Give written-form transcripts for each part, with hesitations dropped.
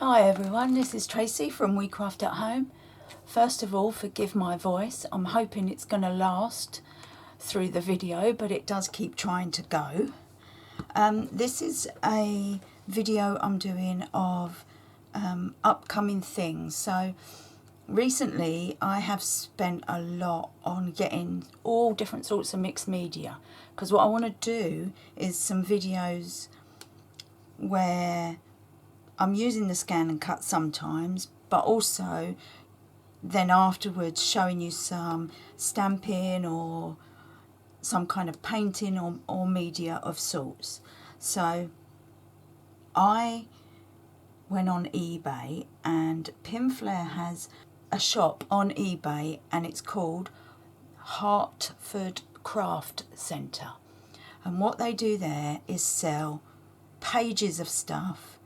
Hi everyone, this is Tracy from We Craft at Home. First of all, forgive my voice. I'm hoping it's going to last through the video, but it does keep trying to go. This is a video I'm doing of upcoming things. So recently I have spent a lot on getting all different sorts of mixed media, because what I want to do is some videos where I'm using the scan and cut sometimes, but also then afterwards showing you some stamping or some kind of painting or media of sorts. So I went on eBay, and Pinflair has a shop on eBay and it's called Hartford Craft Centre. And what they do there is sell pages of stuff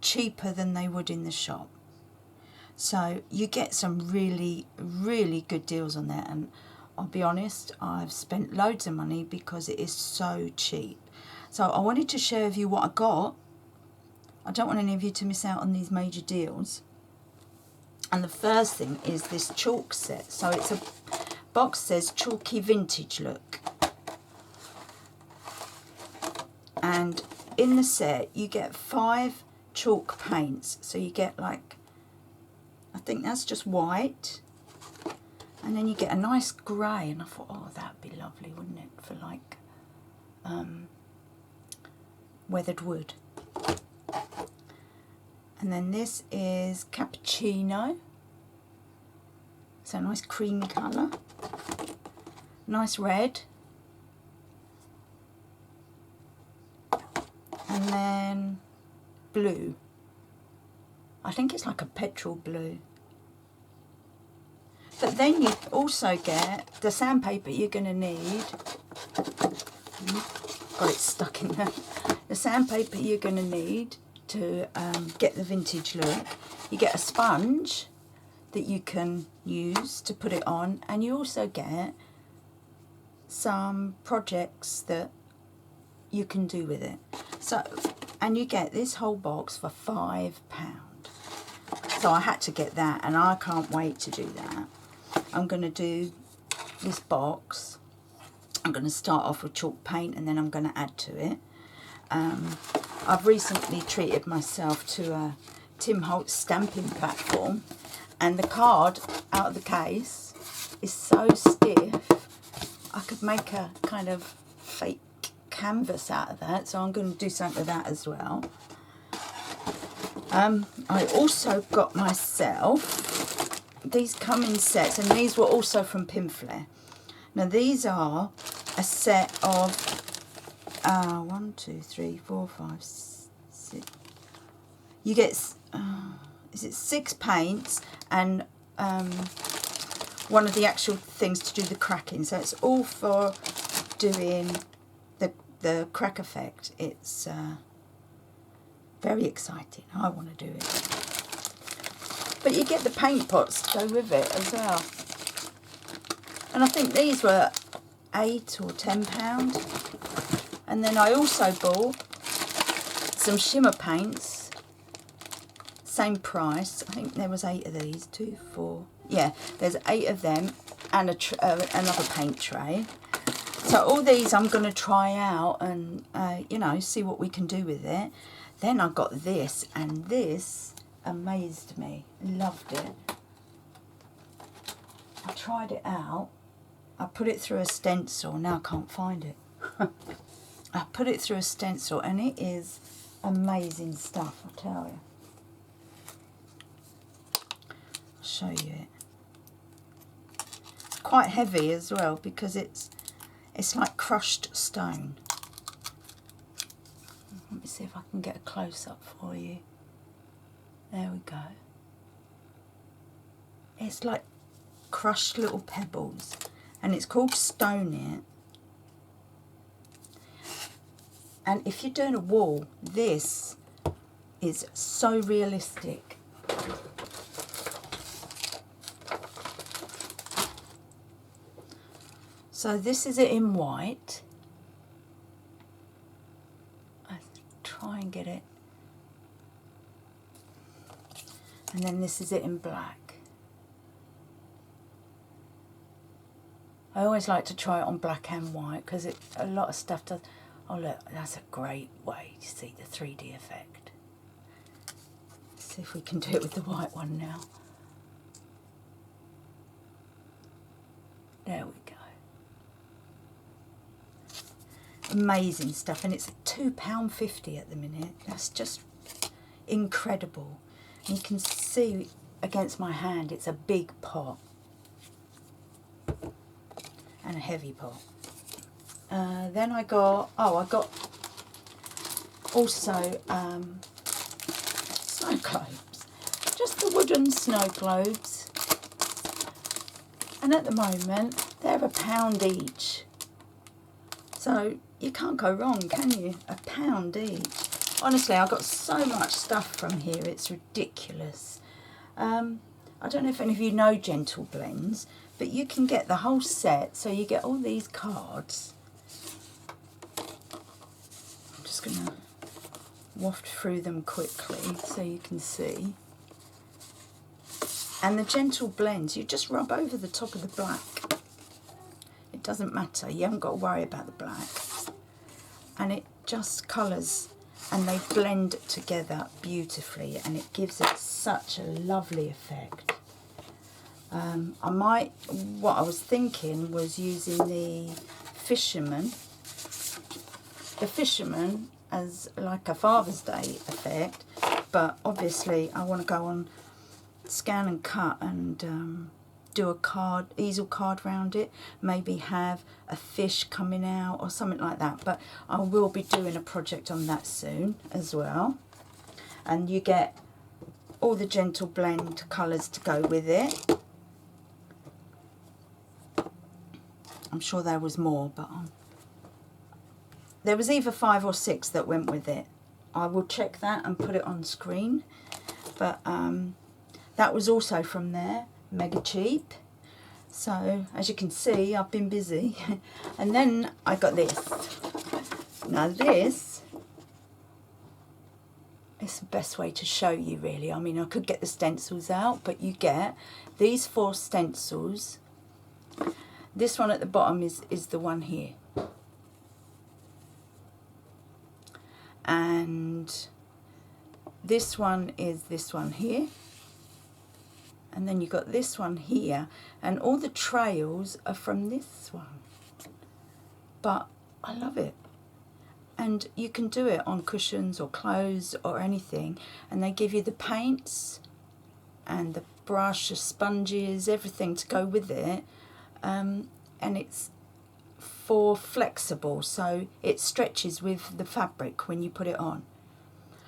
cheaper than they would in the shop. So you get some really good deals on there, and I'll be honest, I've spent loads of money because it is so cheap. So I wanted to share with you what I got. I don't want any of you to miss out on these major deals. And the first thing is this chalk set. So it's a box, says Chalky Vintage Look, and in the set you get 5 chalk paints. So you get, like, I think that's just white, and then you get a nice grey, and I thought, oh, that'd be lovely, wouldn't it, for like weathered wood. And then this is cappuccino, so nice cream colour, nice red, and then blue. I think it's like a petrol blue. But then you also get the sandpaper you're going to need. Got it stuck in there. The sandpaper you're going to need to get the vintage look. You get a sponge that you can use to put it on, and you also get some projects that you can do with it. So, and you get this whole box for £5. So I had to get that, and I can't wait to do that. I'm going to do this box. I'm going to start off with chalk paint, and then I'm going to add to it. I've recently treated myself to a Tim Holtz stamping platform, and the card out of the case is so stiff I could make a kind of fake canvas out of that, so I'm going to do something with that as well. I also got myself, these come in sets, and these were also from Pinflair. Now these are a set of 1, 2, 3, 4, 5, 6. You get is it 6 paints and one of the actual things to do the cracking. So it's all for doing the crack effect. It's very exciting. I want to do it. But you get the paint pots to go with it as well. And I think these were £8 or £10. And then I also bought some Shimmer Paints. Same price. I think there was 8 of these. 2, 4. Yeah, there's 8 of them, and another paint tray. So all these I'm going to try out and, you know, see what we can do with it. Then I got this, and this amazed me. Loved it. I tried it out. I put it through a stencil. Now I can't find it. I put it through a stencil, and it is amazing stuff, I tell you. I'll show you it. It's quite heavy as well, because it's like crushed stone. Let me see if I can get a close-up for you. There we go. It's like crushed little pebbles, and it's called Stone It. And if you're doing a wall, this is so realistic. So this is it in white. I'll try and get it And then this is it in black. I always like to try it on black and white because a lot of stuff does. Oh look, that's a great way to see the 3D effect. Let's see if we can do it with the white one now. There we go. Amazing stuff, and it's £2.50 at the minute. That's just incredible. And you can see against my hand it's a big pot and a heavy pot. Then I got also snow globes, just the wooden snow globes, and at the moment they're £1 each, so you can't go wrong, can you? £1 each. Honestly, I got so much stuff from here, it's ridiculous. I don't know if any of you know Gentle Blends, but you can get the whole set, so you get all these cards. I'm just going to waft through them quickly so you can see. And the Gentle Blends, you just rub over the top of the black. It doesn't matter, you haven't got to worry about the black. And it just colours and they blend together beautifully, and it gives it such a lovely effect. What I was thinking was using the Fisherman as like a Father's Day effect, but obviously I want to go on Scan and Cut and do a easel card round it, maybe have a fish coming out or something like that, but I will be doing a project on that soon as well. And you get all the Gentle Blend colours to go with it. I'm sure there was more, but there was either 5 or 6 that went with it. I will check that and put it on screen, but that was also from there, mega cheap. So as you can see, I've been busy. And then I got this. Now this is the best way to show you, really. I mean, I could get the stencils out, but you get these 4 stencils. This one at the bottom is the one here. And this one is this one here. And then you've got this one here, and all the trails are from this one. But I love it. And you can do it on cushions or clothes or anything, and they give you the paints and the brush, the sponges, everything to go with it. And it's flexible, so it stretches with the fabric when you put it on.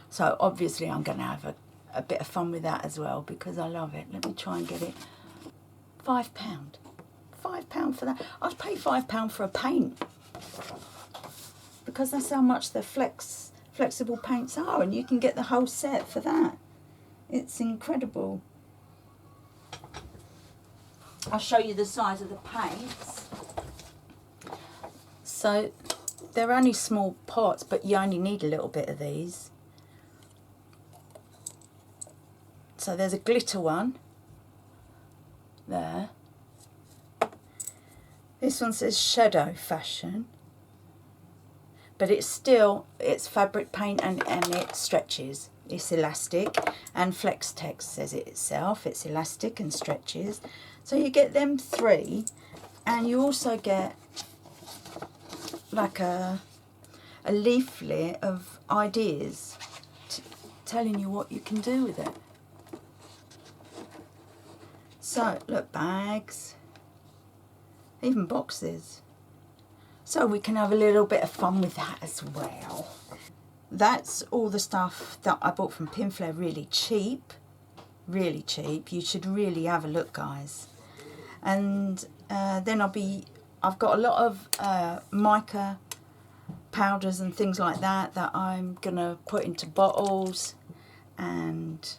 So obviously I'm going to have a bit of fun with that as well, because I love it. Let me try and get it. £5. £5 for that. I'd pay £5 for a paint, because that's how much the flexible paints are, and you can get the whole set for that. It's incredible. I'll show you the size of the paints. So they're only small pots, but you only need a little bit of these. So there's a glitter one there. This one says Shadow Fashion, but it's fabric paint and it stretches. It's elastic, and Flex Text says it itself. It's elastic and stretches. So you get them 3, and you also get like a leaflet of ideas telling you what you can do with it. So look, bags, even boxes. So we can have a little bit of fun with that as well. That's all the stuff that I bought from Pinflair, really cheap, really cheap. You should really have a look, guys. And then I've got a lot of mica powders and things like that I'm gonna put into bottles and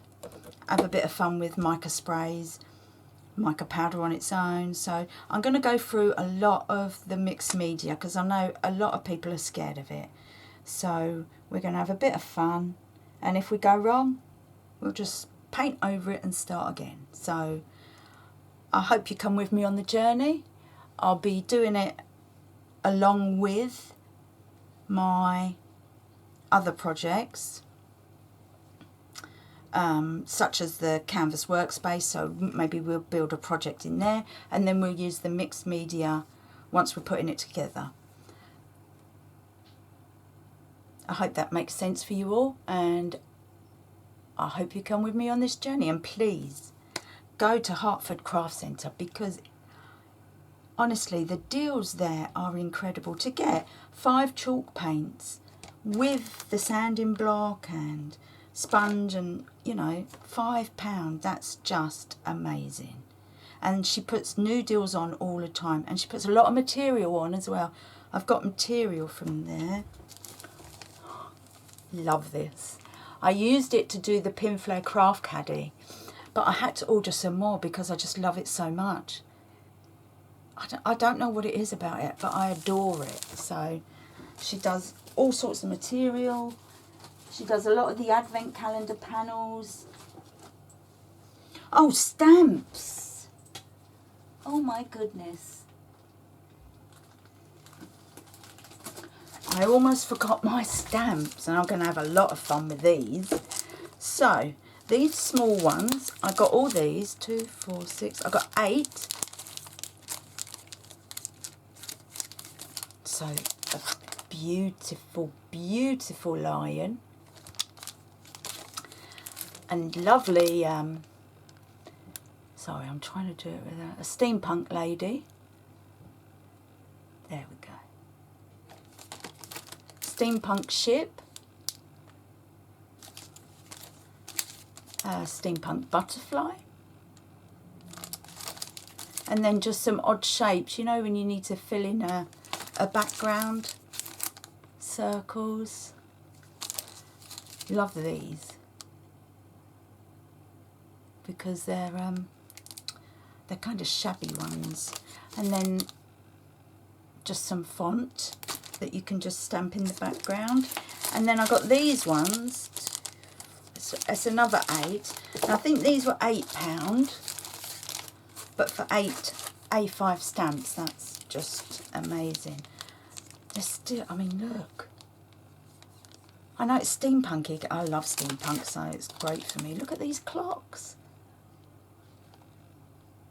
have a bit of fun with mica sprays, mica powder on its own. So I'm going to go through a lot of the mixed media, because I know a lot of people are scared of it. So we're going to have a bit of fun, and if we go wrong, we'll just paint over it and start again. So I hope you come with me on the journey. I'll be doing it along with my other projects, such as the canvas workspace. So maybe we'll build a project in there, and then we'll use the mixed media once we're putting it together. I hope that makes sense for you all, and I hope you come with me on this journey. And please go to Hertford Craft Centre, because honestly the deals there are incredible. To get 5 chalk paints with the sanding block and sponge, and you know, £5, that's just amazing. And she puts new deals on all the time, and she puts a lot of material on as well. I've got material from there. Love this. I used it to do the Pinflair craft caddy, but I had to order some more because I just love it so much. I don't know what it is about it, but I adore it. So she does all sorts of material. She does a lot of the advent calendar panels. Oh, stamps. Oh my goodness. I almost forgot my stamps, and I'm going to have a lot of fun with these. So these small ones, I got all these, 2, 4, 6, I got 8. So a beautiful, beautiful lion. And lovely, sorry, I'm trying to do it with a steampunk lady. There we go. Steampunk ship. Steampunk butterfly. And then just some odd shapes, you know, when you need to fill in a background. Circles. Love these, because they're kind of shabby ones. And then just some font that you can just stamp in the background. And then I got these ones. It's another 8. And I think these were £8, but for 8 A5 stamps, that's just amazing. They're still, I mean, look. I know it's steampunky. I love steampunk, so it's great for me. Look at these clocks.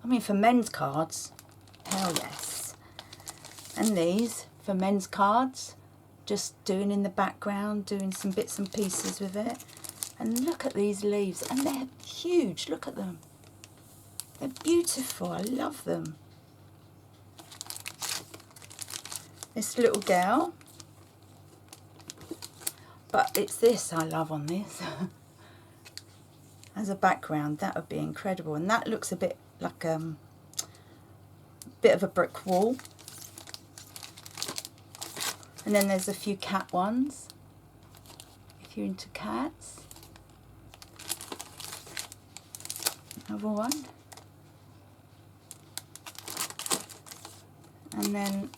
I mean, for men's cards, hell yes. And these, for men's cards, just doing in the background, doing some bits and pieces with it. And look at these leaves, and they're huge. Look at them. They're beautiful. I love them. This little girl, but it's this I love on this. As a background, that would be incredible. And that looks a bit like bit of a brick wall. And then there's a few cat ones, if you're into cats. Another one. And then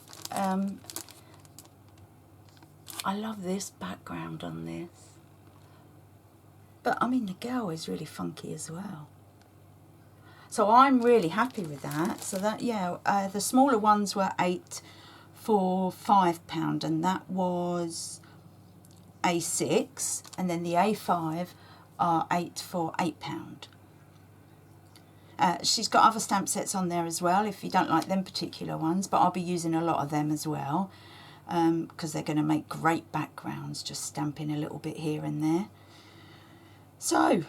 I love this background on this. But I mean, the girl is really funky as well. So I'm really happy with that. So that, yeah, the smaller ones were 8 for £5, and that was A6, and then the A5 are 8 for £8. She's got other stamp sets on there as well, if you don't like them particular ones, but I'll be using a lot of them as well, because they're going to make great backgrounds, just stamping a little bit here and there. So,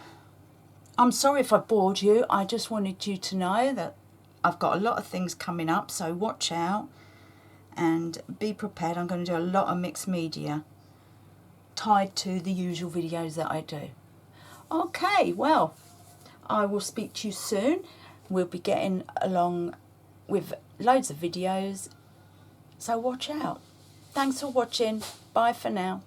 I'm sorry if I bored you. I just wanted you to know that I've got a lot of things coming up, so watch out and be prepared. I'm going to do a lot of mixed media tied to the usual videos that I do. Okay, well, I will speak to you soon. We'll be getting along with loads of videos, so watch out. Thanks for watching. Bye for now.